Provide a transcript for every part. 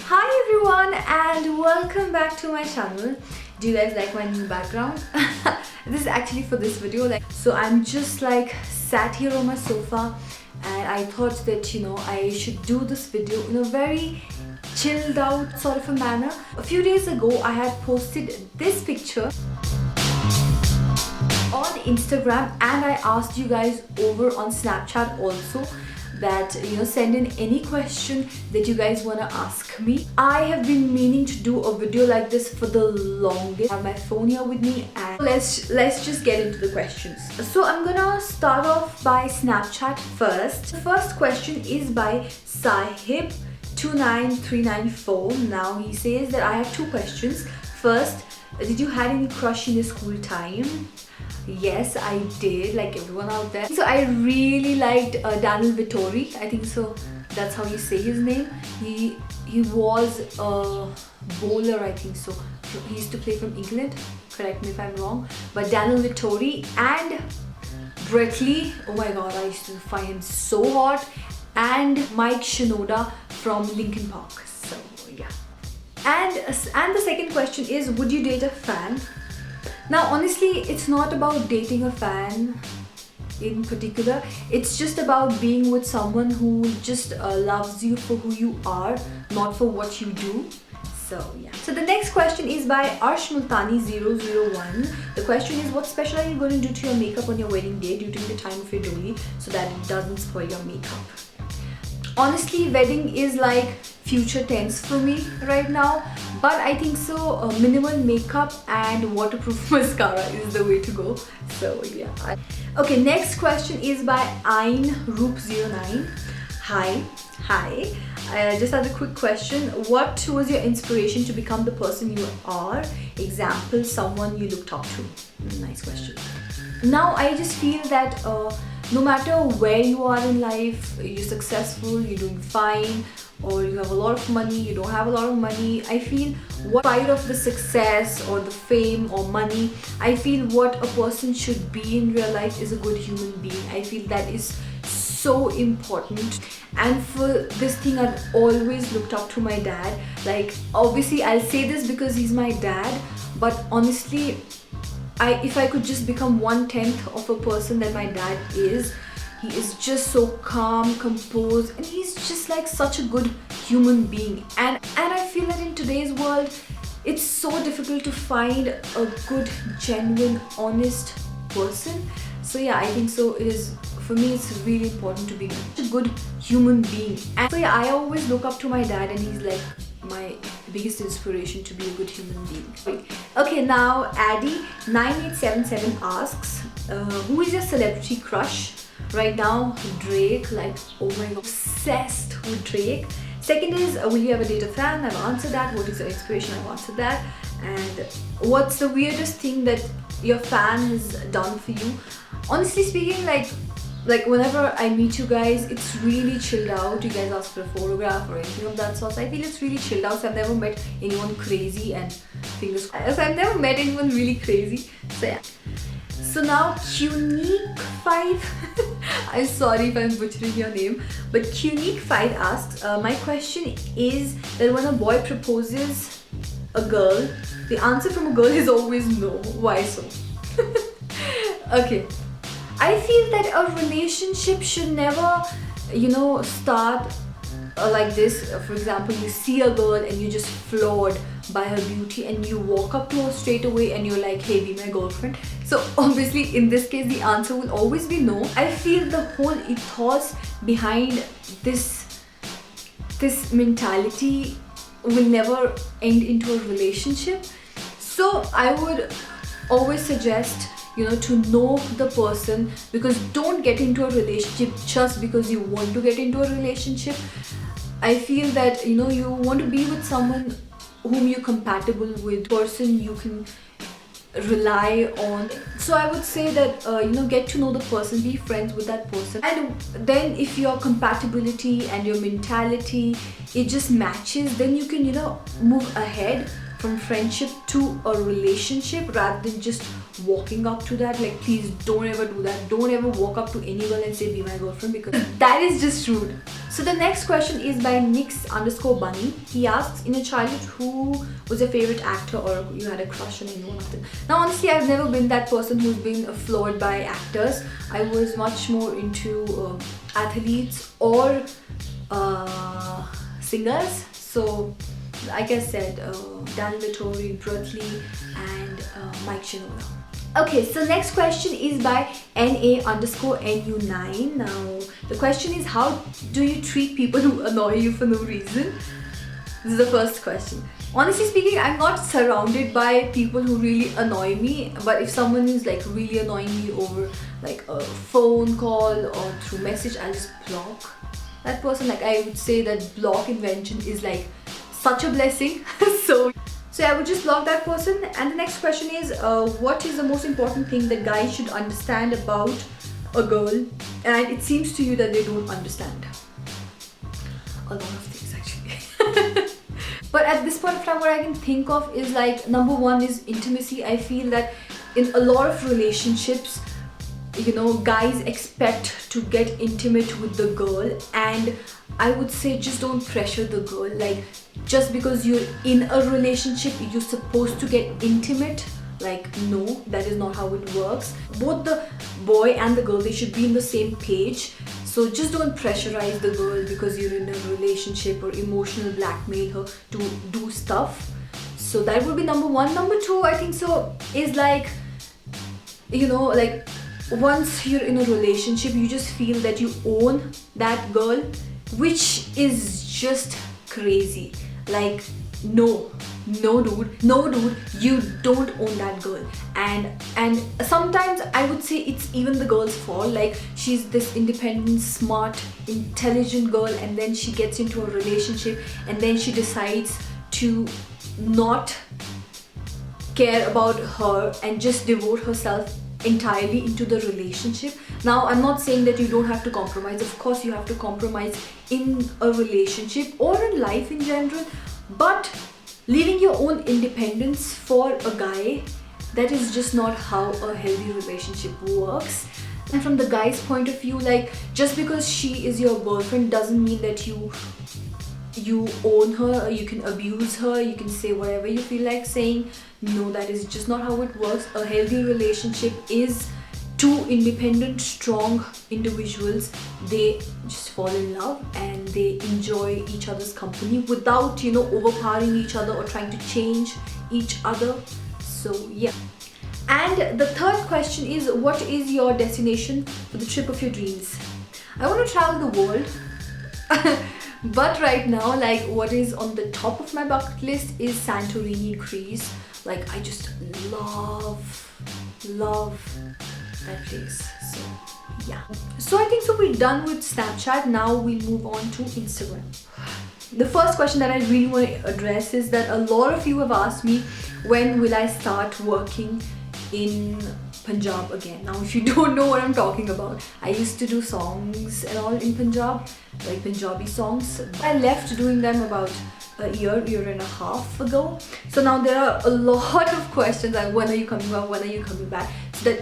Hi everyone and welcome back to my channel. Do you guys like my new background? This is actually for this video. So I'm just sat here on my sofa and I thought that I should do this video in a very chilled out sort of a manner. A few days ago I had posted this picture on Instagram and I asked you guys over on Snapchat also that send in any question that you guys want to ask me. I have been meaning to do a video like this for the longest. I have my phone here with me and let's just get into the questions. So I'm gonna start off by Snapchat first. The first question is by Sahib29394. Now he says that I have two questions. First, did you had any crush in your school time? Yes, I did, like everyone out there. So I really liked Daniel Vittori. I think so that's how you say his name. He was a bowler, I think so. He used to play from England, correct me if I'm wrong. But Daniel Vittori and Brett Lee, oh my god, I used to find him so hot. And Mike Shinoda from Linkin Park. So yeah. And the second question is, would you date a fan? Now honestly, it's not about dating a fan in particular. It's just about being with someone who just loves you for who you are, not for what you do. So yeah. So the next question is by Arshmultani001. The question is, what special are you going to do to your makeup on your wedding day during the time of your doli so that it doesn't spoil your makeup? Honestly, wedding is like future tense for me right now, but I think so minimal makeup and waterproof mascara is the way to go. So yeah. Okay, next question is by Einroop09. Hi. I just had a quick question. What was your inspiration to become the person you are? Example, someone you looked up to. Nice question. Now I just feel that no matter where you are in life, you're successful, you're doing fine, or you have a lot of money, you don't have a lot of money, I feel what part of the success or the fame or money, I feel what a person should be in real life is a good human being. I feel that is so important. And for this thing, I've always looked up to my dad. Like, obviously I'll say this because he's my dad, but honestly, if I could just become 1/10 of a person that my dad is, he is just so calm, composed, and he's just like such a good human being. And I feel that in today's world, it's so difficult to find a good, genuine, honest person. So yeah, I think so it is. For me, it's really important to be a good human being. And so yeah, I always look up to my dad and he's like my biggest inspiration to be a good human being. Okay, now Addy9877 asks, who is your celebrity crush? Right now, Drake, like oh my god, obsessed with Drake. Second is, will you ever date a fan? I've answered that. What is your inspiration? I've answered that. And what's the weirdest thing that your fan has done for you? Honestly speaking, like whenever I meet you guys, it's really chilled out. You guys ask for a photograph or anything of that sort. I feel it's really chilled out. So I've never met anyone crazy, and fingers crossed, I've never met anyone really crazy. So yeah. So now Qnique5, I'm sorry if I'm butchering your name, but Qnique5 asks, my question is that when a boy proposes a girl, the answer from a girl is always no. Why so? Okay. I feel that a relationship should never, start like this. For example, you see a girl and you're just floored by her beauty and you walk up to her straight away and you're like, hey, be my girlfriend. So obviously in this case the answer will always be no. I feel the whole ethos behind this mentality will never end into a relationship. So I would always suggest to know the person, because don't get into a relationship just because you want to get into a relationship. I feel that you want to be with someone whom you're compatible with, person you can rely on. So I would say that get to know the person, be friends with that person, and then if your compatibility and your mentality it just matches, then you can move ahead from friendship to a relationship rather than just walking up to that. Like, please don't ever do that. Don't ever walk up to any girl and say be my girlfriend, because that is just rude. So the next question is by Nix_Bunny. He asks, in your childhood, who was your favorite actor or you had a crush on anyone of them? Now honestly, I've never been that person who's been floored by actors. I was much more into athletes or singers. So like I said, Dan Vittori, Bruce Lee and Mike Shinoda. Okay, so next question is by NA_NU9. Now the question is, how do you treat people who annoy you for no reason? This is the first question. Honestly speaking, I'm not surrounded by people who really annoy me, but if someone is like really annoying me over like a phone call or through message, I'll just block that person. Like, I would say that block invention is like such a blessing. so I would just block that person. And the next question is, what is the most important thing that guys should understand about a girl? And it seems to you that they don't understand a lot of things actually. But at this point of time, what I can think of is like, number one is intimacy. I feel that in a lot of relationships, you know, guys expect to get intimate with the girl, and I would say just don't pressure the girl. Like, just because you're in a relationship, you're supposed to get intimate. Like, no, that is not how it works. Both the boy and the girl, they should be in the same page. So just don't pressurize the girl because you're in a relationship or emotional blackmail her to do stuff. So that would be number one. Number two, I think so, is like, you know, like, once you're in a relationship, you just feel that you own that girl, which is just crazy. Like, no dude, you don't own that girl. And sometimes I would say it's even the girl's fault. Like, she's this independent, smart, intelligent girl, and then she gets into a relationship and then she decides to not care about her and just devote herself entirely into the relationship. Now, I'm not saying that you don't have to compromise. Of course you have to compromise in a relationship or in life in general, but leaving your own independence for a guy, that is just not how a healthy relationship works. And from the guy's point of view, like, just because she is your girlfriend doesn't mean that you own her, or you can abuse her, you can say whatever you feel like saying. No, that is just not how it works. A healthy relationship is two independent, strong individuals. They just fall in love and they enjoy each other's company without, you know, overpowering each other or trying to change each other. So yeah. And the third question is, what is your destination for the trip of your dreams? I want to travel the world. But right now, like, what is on the top of my bucket list is Santorini, Greece. Like, I just love that place. So yeah. So I think so we're done with Snapchat. Now we'll move on to Instagram. The first question that I really want to address is that a lot of you have asked me, when will I start working in Punjab again? Now, if you don't know what I'm talking about, I used to do songs and all in Punjab, like Punjabi songs. I left doing them about a year and a half ago. So now there are a lot of questions like, when are you coming back, when are you coming back?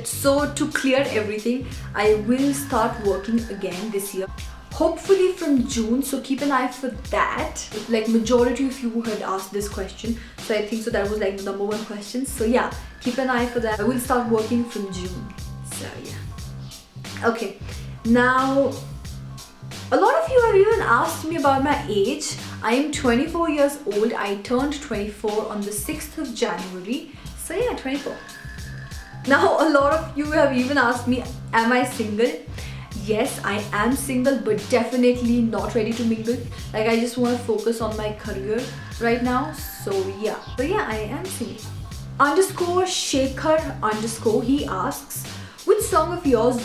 So to clear everything, I will start working again this year, hopefully from June. So keep an eye for that. Like, majority of you had asked this question, so I think so that was like the number one question. So yeah, keep an eye for that. I will start working from June. So yeah. Okay, now a lot of you have even asked me about my age. I am 24 years old. I turned 24 on the 6th of January. So yeah, 24. Now, a lot of you have even asked me, am I single? Yes, I am single, but definitely not ready to mingle. Like, I just want to focus on my career right now. So yeah, I am single. _Shaker_, he asks, which song of yours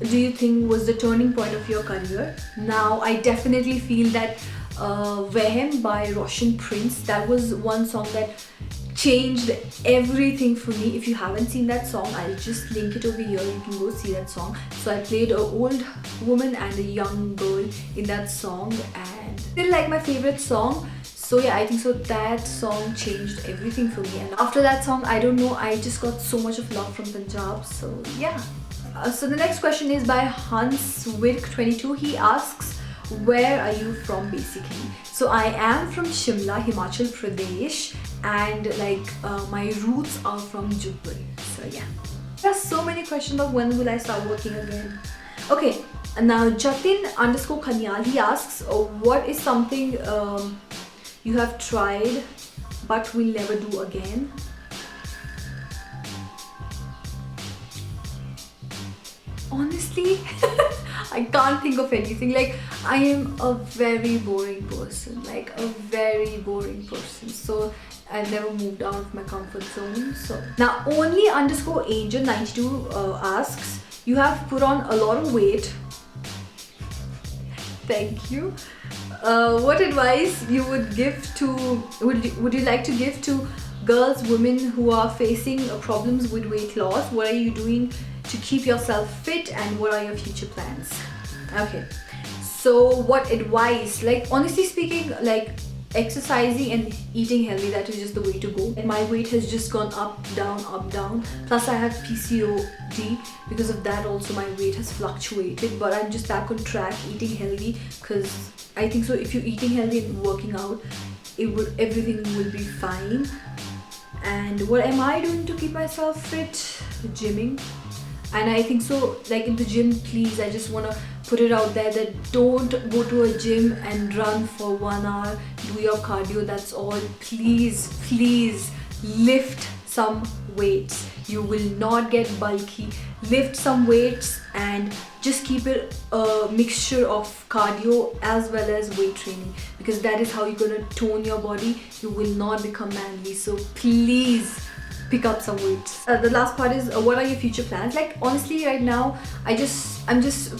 do you think was the turning point of your career? Now, I definitely feel that Vehem by Roshan Prince, that was one song that changed everything for me. If you haven't seen that song, I'll just link it over here. You can go see that song. So I played an old woman and a young girl in that song, and still like my favorite song. So yeah, I think so that song changed everything for me, and after that song, I don't know, I just got so much of love from Punjab. So yeah. So the next question is by Hanswirk22. He asks, where are you from basically? So I am from Shimla, Himachal Pradesh, and like my roots are from Jubbal. So yeah. There are so many questions of when will I start working again. Okay, now Jatin_Kanyal, he asks, what is something you have tried but will never do again? Honestly, I can't think of anything. Like, I am a very boring person, like a very boring person. So I never moved out of my comfort zone. So now only_angel92 asks, you have put on a lot of weight. Thank you. What advice you would give to would you like to give to girls, women who are facing problems with weight loss? What are you doing to keep yourself fit, and what are your future plans? Okay, so what advice? Like, honestly speaking, like exercising and eating healthy, that is just the way to go. And my weight has just gone up down, plus I have PCOD. Because of that also my weight has fluctuated, but I'm just back on track, eating healthy, because I think so if you're eating healthy and working out, everything will be fine. And what am I doing to keep myself fit? Gymming. And I think so, like in the gym, please, I just want to put it out there that don't go to a gym and run for 1 hour, do your cardio, that's all. Please lift some weights. You will not get bulky. Lift some weights and just keep it a mixture of cardio as well as weight training, because that is how you're gonna tone your body. You will not become manly. So please pick up some weights. The last part is, what are your future plans? Like, honestly, right now I'm just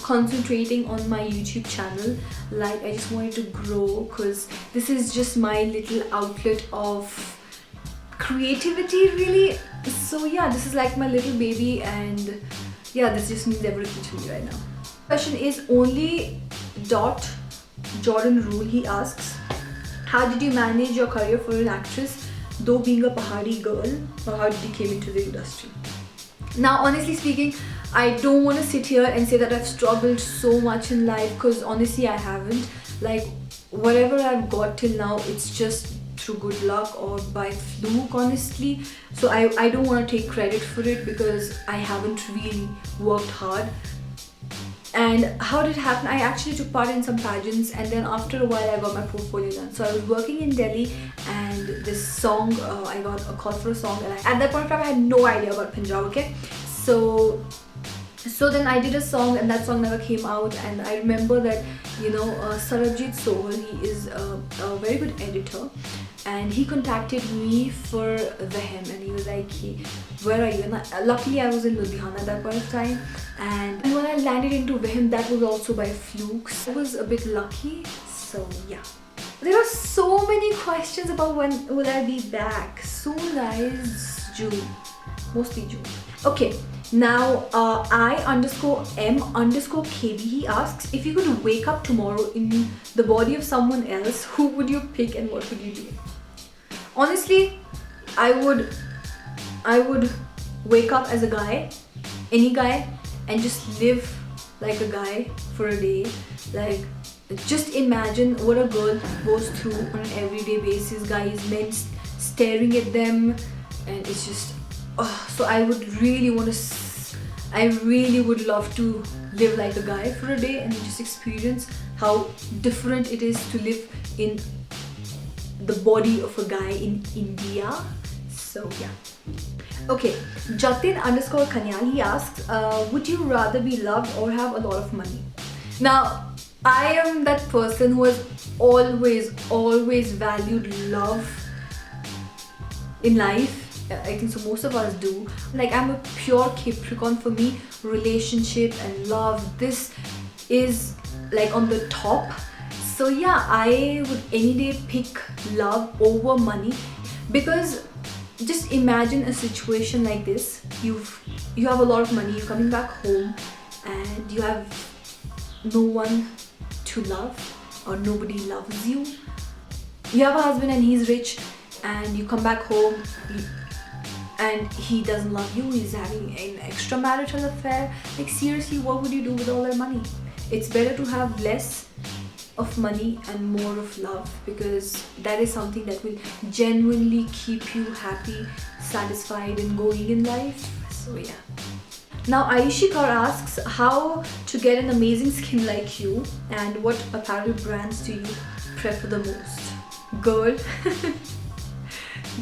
concentrating on my YouTube channel. Like, I just wanted to grow, because this is just my little outlet of creativity, really. So yeah, this is like my little baby, and yeah, this just means everything to me right now. Question is only dot Jordan Rule. He asks, how did you manage your career for an actress, though being a Pahadi girl, or how did you came into the industry? Now, honestly speaking, I don't want to sit here and say that I've struggled so much in life, because honestly I haven't. Like, whatever I've got till now, it's just through good luck or by fluke, honestly. So I don't want to take credit for it, because I haven't really worked hard. And how did it happen? I actually took part in some pageants, and then after a while I got my portfolio done. So I was working in Delhi, and this song, I got a call for a song, and at that point of time I had no idea about Punjab, okay? So then I did a song, and that song never came out. And I remember that, you know, Sarabjit Sohal, he is a very good editor, and he contacted me for the hymn, and he was like, hey, where are you? And luckily I was in Ludhiana at that point of time, and when I landed into Vihim, that was also by fluke. So I was a bit lucky. So yeah, there are so many questions about when will I be back. Soon, guys. June, mostly June. Okay, now I_M_KB, he asks, if you could wake up tomorrow in the body of someone else, who would you pick and what would you do? Honestly, I would wake up as a guy, any guy, and just live like a guy for a day. Like, just imagine what a girl goes through on an everyday basis. Guys, men staring at them, and it's just, so I really would love to live like a guy for a day and just experience how different it is to live in the body of a guy in India. So yeah. Okay, Jatin_Kanyal, he asks, would you rather be loved or have a lot of money? Now, I am that person who has always valued love in life. I think so most of us do. Like, I'm a pure Capricorn. For me, relationship and love, this is like on the top. So yeah, I would any day pick love over money, because just imagine a situation like this. You have a lot of money, you're coming back home, and you have no one to love, or nobody loves you. you have a husband and he's rich, and you come back home and he doesn't love you, he's having an extramarital affair. Like seriously, what would you do with all that money? It's better to have less of money and more of love, because that is something that will genuinely keep you happy, satisfied and going in life. So yeah. Now Aishi Kaur asks how to get an amazing skin like you, and what apparel brands do you prefer the most? Girl,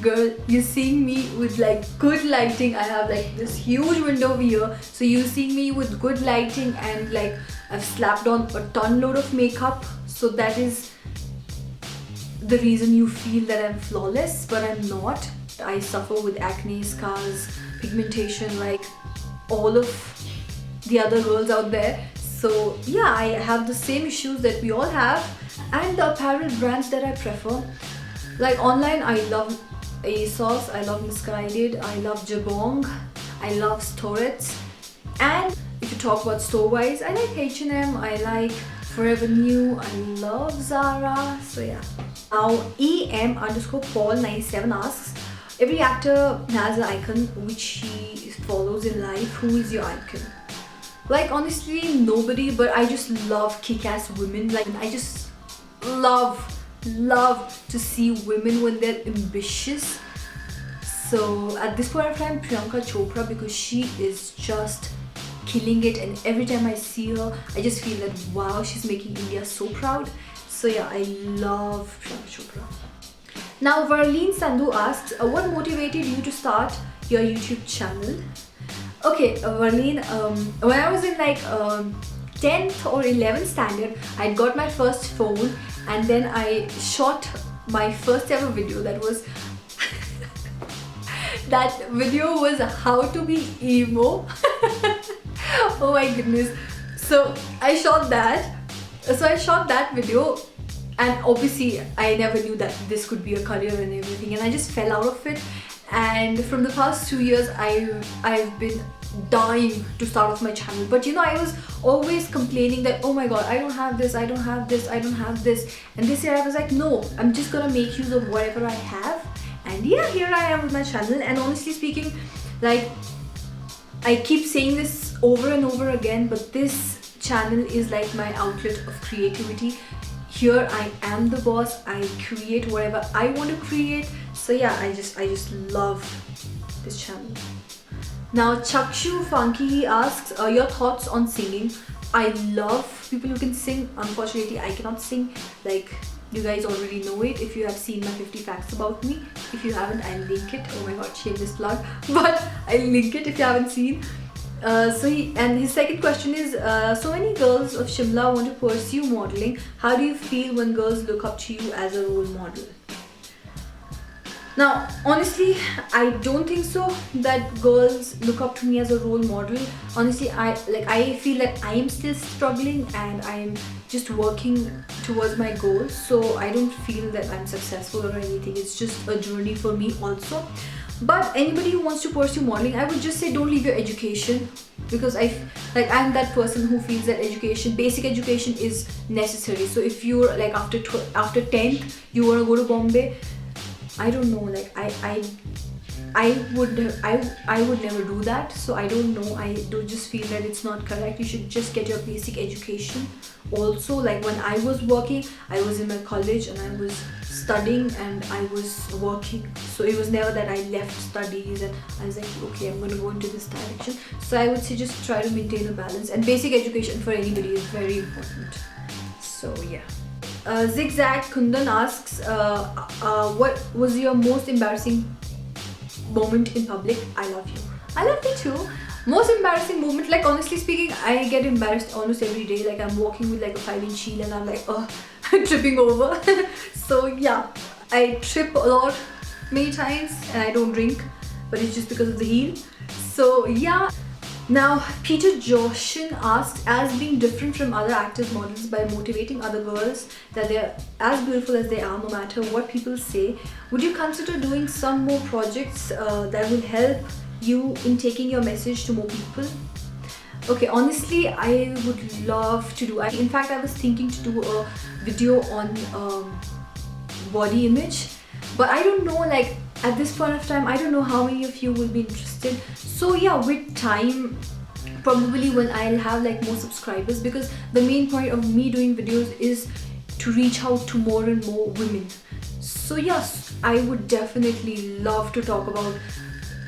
girl, you're seeing me with like good lighting. I have like this huge window over here, so you're seeing me with good lighting, and like I've slapped on a ton load of makeup, so that is the reason you feel that I'm flawless, but I'm not. I suffer with acne, scars, pigmentation, like all of the other girls out there. So yeah, I have the same issues that we all have. And the apparel brands that I prefer, like online, I love ASOS, I love Misguided, I love Jabong, I love Streetz. And if you talk about store wise, I like H&M, I like Forever New, I love Zara. So yeah. Now EM_Paul97 asks, every actor has an icon which he follows in life. Who is your icon? Like honestly, nobody, but I just love kick-ass women. Like I just love to see women when they're ambitious. So at this point of time, Priyanka Chopra, because she is just killing it, and every time I see her, I just feel that wow, she's making India so proud. So yeah, I love Priyanka Chopra. Now Varleen Sandhu asks, what motivated you to start your YouTube channel? Okay, Varleen, when I was in like 10th or 11th standard, I got my first phone, and then I shot my first ever video. That was that video was how to be emo. Oh my goodness. So I shot that. So I shot that video, and obviously I never knew that this could be a career and everything, and I just fell out of it. And from the past 2 years, I've been dying to start off my channel, but you know, I was always complaining that oh my god, I don't have this, I don't have this, I don't have this. And this year I was like, no, I'm just gonna make use of whatever I have. And yeah, here I am with my channel. And honestly speaking, like I keep saying this over and over again, but this channel is like my outlet of creativity. Here I am the boss, I create whatever I want to create. So yeah, I just love this channel. Now Chakshu Funky, he asks, your thoughts on singing. I love people who can sing. Unfortunately, I cannot sing. Like you guys already know it if you have seen my 50 facts about me. If you haven't, I'll link it. Oh my god, shameless plug. But I'll link it if you haven't seen. His second question is, so many girls of Shimla want to pursue modeling. How do you feel when girls look up to you as a role model? Now, honestly, I don't think so that girls look up to me as a role model. Honestly, I feel that I am still struggling and I am just working towards my goals. So I don't feel that I'm successful or anything. It's just a journey for me also. But anybody who wants to pursue modeling, I would just say don't leave your education, because I'm that person who feels that basic education is necessary. So if you're like after 10th you want to go to Bombay, I don't know, like I would never do that. So I don't know, I do just feel that it's not correct. You should just get your basic education. Also, like when I was working, I was in my college and I was studying and I was working, so it was never that I left studies and I was like, okay, I'm going to go into this direction. So I would say just try to maintain a balance, and basic education for anybody is very important. So yeah. Zigzag Kundan asks, what was your most embarrassing moment in public? I love you. I love you too. Most embarrassing moment, like honestly speaking, I get embarrassed almost every day. Like I'm walking with like a 5-inch heel and I'm like, oh, I'm tripping over. So yeah, I trip a lot, many times, and I don't drink, but it's just because of the heel. So yeah. Now Peter Joshin asks, as being different from other actors, models, by motivating other girls that they're as beautiful as they are no matter what people say, would you consider doing some more projects that will help you in taking your message to more people? Okay, honestly, I would love to do. In fact, I was thinking to do a video on body image, but I don't know, like at this point of time I don't know how many of you will be interested. So yeah, with time, probably when I'll have like more subscribers, because the main point of me doing videos is to reach out to more and more women. So yes, I would definitely love to talk about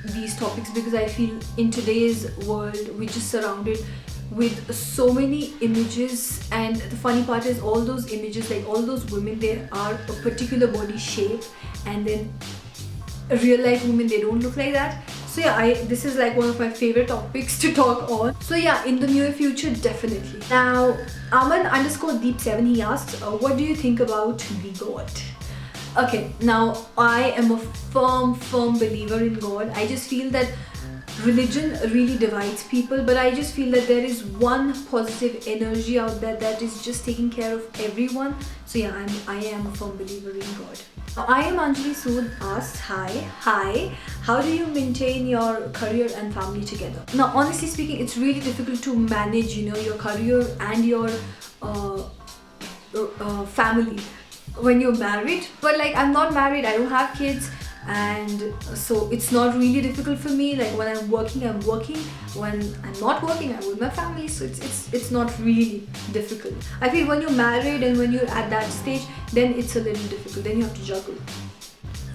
these topics, because I feel in today's world we're just surrounded with so many images, and the funny part is all those images, like all those women, they are a particular body shape, and then real life women, they don't look like that. So yeah, this is like one of my favorite topics to talk on. So yeah, in the near future, definitely. Now Aman_Deep7, he asks, what do you think about the God? Okay, now I am a firm believer in God. I just feel that religion really divides people, but I just feel that there is one positive energy out there that is just taking care of everyone. So yeah, I am a firm believer in God. I am Anjali Sood asks, hi, how do you maintain your career and family together? Now honestly speaking, it's really difficult to manage, you know, your career and your family when you're married. But like, I'm not married, I don't have kids, and so it's not really difficult for me. Like when I'm working, when I'm not working, I'm with my family, so it's not really difficult. I feel when you're married and when you're at that stage, then it's a little difficult, then you have to juggle.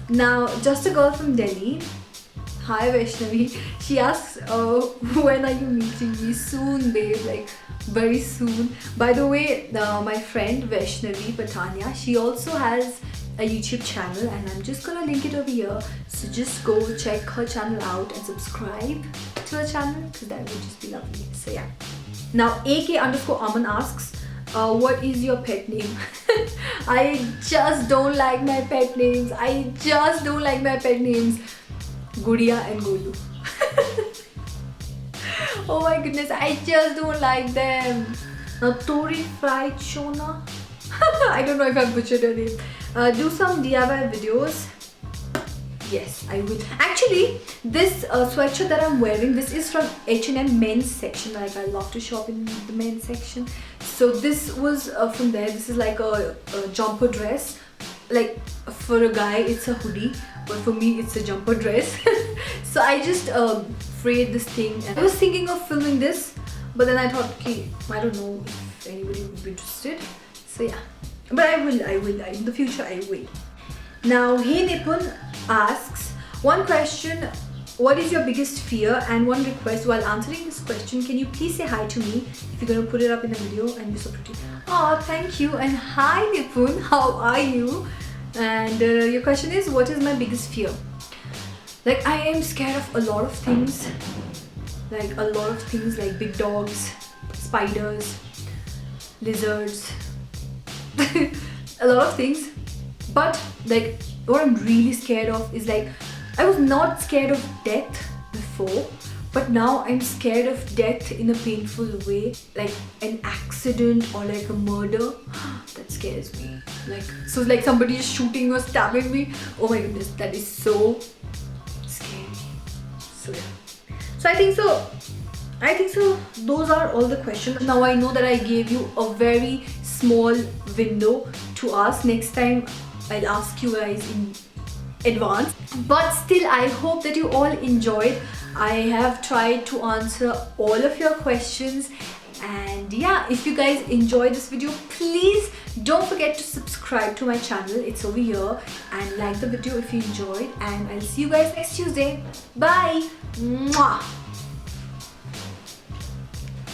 Now just a girl from Delhi, hi Vaishnavi, she asks, when are you meeting me? Soon babe, like very soon. By the way, my friend Vaishnavi Patania, she also has a YouTube channel, and I'm just gonna link it over here, so just go check her channel out and subscribe to her channel, because that would just be lovely. So yeah. Now AK_Aman asks, what is your pet name? I just don't like my pet names. Gudiya and Golu. Oh my goodness, I just don't like them. Now Tori Fried Shona, I don't know if I butchered her name. Do some DIY videos. Yes, I will. Actually, this sweatshirt that I'm wearing, this is from H&M men's section. Like, I love to shop in the men's section. So this was from there. This is like a jumper dress. Like for a guy, it's a hoodie, but for me, it's a jumper dress. So I just frayed this thing. And I was thinking of filming this, but then I thought, okay, I don't know if anybody would be interested. So yeah. But I will, in the future I will. Now, Hey Nipun asks, one question, what is your biggest fear? And one request, while answering this question, can you please say hi to me if you're going to put it up in a video, and you're so pretty. Oh, thank you, and hi Nipun, how are you? And your question is, what is my biggest fear? Like, I am scared of a lot of things. Like big dogs, spiders, lizards, a lot of things. But like, what I'm really scared of is, like, I was not scared of death before, but now I'm scared of death in a painful way, like an accident or like a murder. That scares me. Like, so like somebody is shooting or stabbing me. Oh my goodness, that is so scary. So yeah. So I think so those are all the questions. Now I know that I gave you a very small window to ask. Next time I'll ask you guys in advance, but still I hope that you all enjoyed. I have tried to answer all of your questions, and yeah, if you guys enjoyed this video, please don't forget to subscribe to my channel, it's over here, and like the video if you enjoyed, and I'll see you guys next Tuesday. Bye. Mwah.